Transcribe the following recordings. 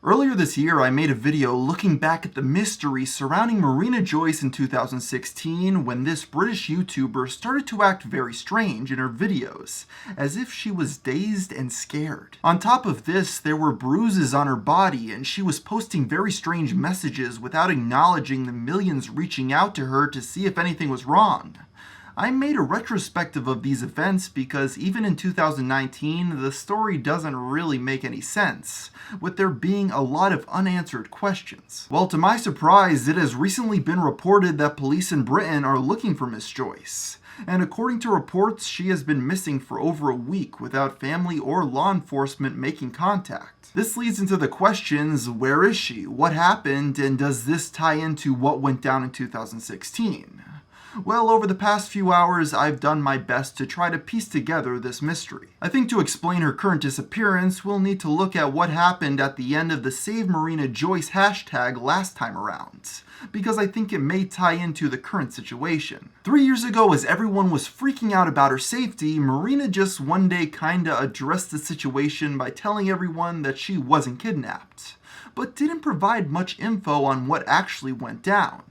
Earlier this year, I made a video looking back at the mystery surrounding Marina Joyce in 2016 when this British YouTuber started to act very strange in her videos, as if she was dazed and scared. On top of this, there were bruises on her body and she was posting very strange messages without acknowledging the millions reaching out to her to see if anything was wrong. I made a retrospective of these events because even in 2019, the story doesn't really make any sense, with there being a lot of unanswered questions. Well, to my surprise, it has recently been reported that police in Britain are looking for Miss Joyce. And according to reports, she has been missing for over a week without family or law enforcement making contact. This leads into the questions, where is she, what happened, and does this tie into what went down in 2016? Well, over the past few hours, I've done my best to try to piece together this mystery. I think to explain her current disappearance, we'll need to look at what happened at the end of the Save Marina Joyce hashtag last time around, because I think it may tie into the current situation. 3 years ago, as everyone was freaking out about her safety, Marina just one day kinda addressed the situation by telling everyone that she wasn't kidnapped, but didn't provide much info on what actually went down.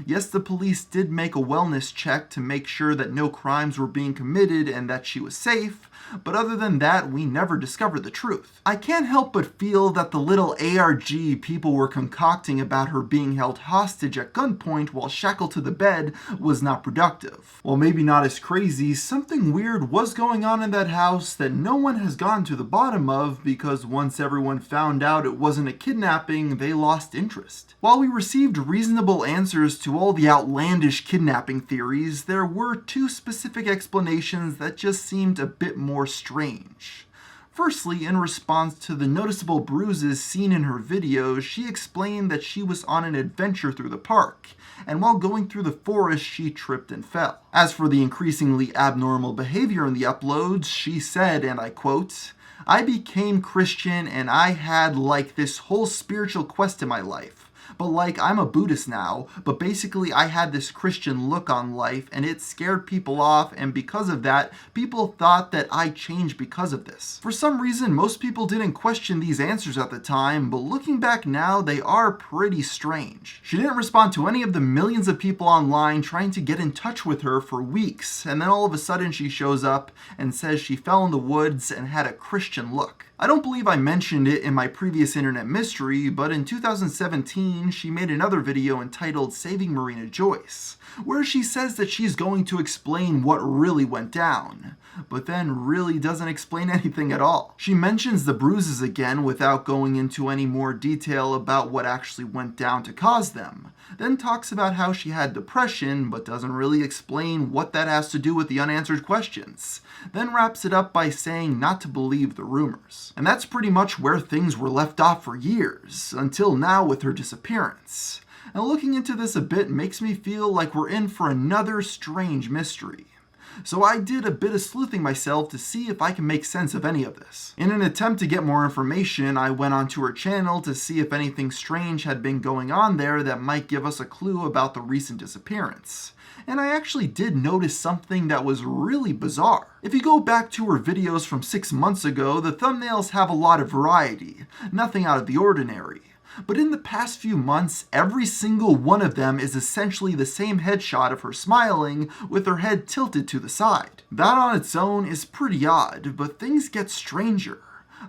Yes, the police did make a wellness check to make sure that no crimes were being committed and that she was safe, but other than that, we never discovered the truth. I can't help but feel that the little ARG people were concocting about her being held hostage at gunpoint while shackled to the bed was not productive. While maybe not as crazy, something weird was going on in that house that no one has gotten to the bottom of because once everyone found out it wasn't a kidnapping, they lost interest. While we received reasonable answers to all the outlandish kidnapping theories, there were two specific explanations that just seemed a bit more strange. Firstly, in response to the noticeable bruises seen in her videos, she explained that she was on an adventure through the park, and while going through the forest, she tripped and fell. As for the increasingly abnormal behavior in the uploads, she said, and I quote, "I became Christian and I had like this whole spiritual quest in my life. But like, I'm a Buddhist now, but basically I had this Christian look on life and it scared people off, and because of that, people thought that I changed because of this." For some reason, most people didn't question these answers at the time, but looking back now, they are pretty strange. She didn't respond to any of the millions of people online trying to get in touch with her for weeks, and then all of a sudden she shows up and says she fell in the woods and had a Christian look. I don't believe I mentioned it in my previous internet mystery, but in 2017, she made another video entitled Saving Marina Joyce, where she says that she's going to explain what really went down, but then really doesn't explain anything at all. She mentions the bruises again without going into any more detail about what actually went down to cause them, then talks about how she had depression, but doesn't really explain what that has to do with the unanswered questions, then wraps it up by saying not to believe the rumors. And that's pretty much where things were left off for years, until now with her disappearance. And looking into this a bit makes me feel like we're in for another strange mystery. So I did a bit of sleuthing myself to see if I can make sense of any of this. In an attempt to get more information, I went onto her channel to see if anything strange had been going on there that might give us a clue about the recent disappearance. And I actually did notice something that was really bizarre. If you go back to her videos from 6 months ago, the thumbnails have a lot of variety, nothing out of the ordinary. But in the past few months, every single one of them is essentially the same headshot of her smiling with her head tilted to the side. That on its own is pretty odd, but things get stranger.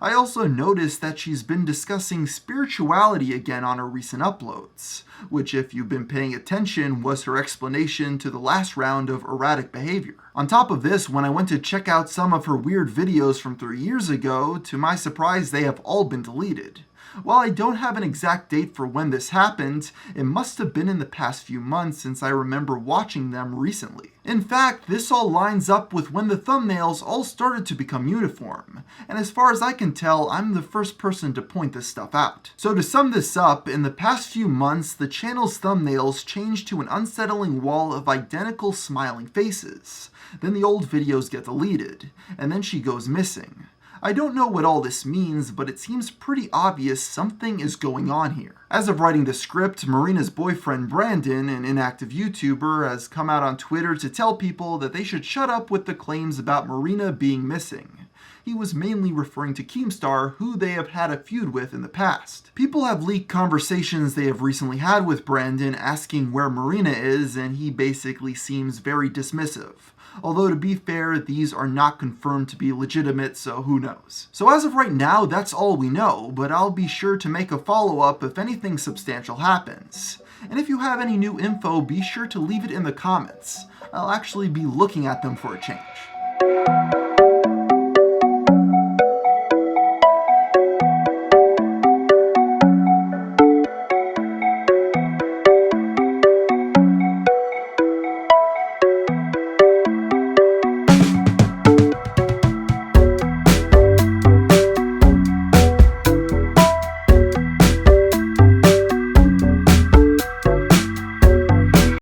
I also noticed that she's been discussing spirituality again on her recent uploads, which if you've been paying attention was her explanation to the last round of erratic behavior. On top of this, when I went to check out some of her weird videos from 3 years ago, to my surprise they have all been deleted. While I don't have an exact date for when this happened, it must have been in the past few months since I remember watching them recently. In fact, this all lines up with when the thumbnails all started to become uniform, and as far as I can tell, I'm the first person to point this stuff out. So to sum this up, in the past few months, the channel's thumbnails changed to an unsettling wall of identical smiling faces. Then the old videos get deleted, and then she goes missing. I don't know what all this means, but it seems pretty obvious something is going on here. As of writing the script, Marina's boyfriend Brandon, an inactive YouTuber, has come out on Twitter to tell people that they should shut up with the claims about Marina being missing. he was mainly referring to Keemstar, who they have had a feud with in the past. People have leaked conversations they have recently had with Brandon asking where Marina is, and he basically seems very dismissive. Although to be fair, these are not confirmed to be legitimate, so who knows. So as of right now, that's all we know, but I'll be sure to make a follow-up if anything substantial happens. And if you have any new info, be sure to leave it in the comments. I'll actually be looking at them for a change.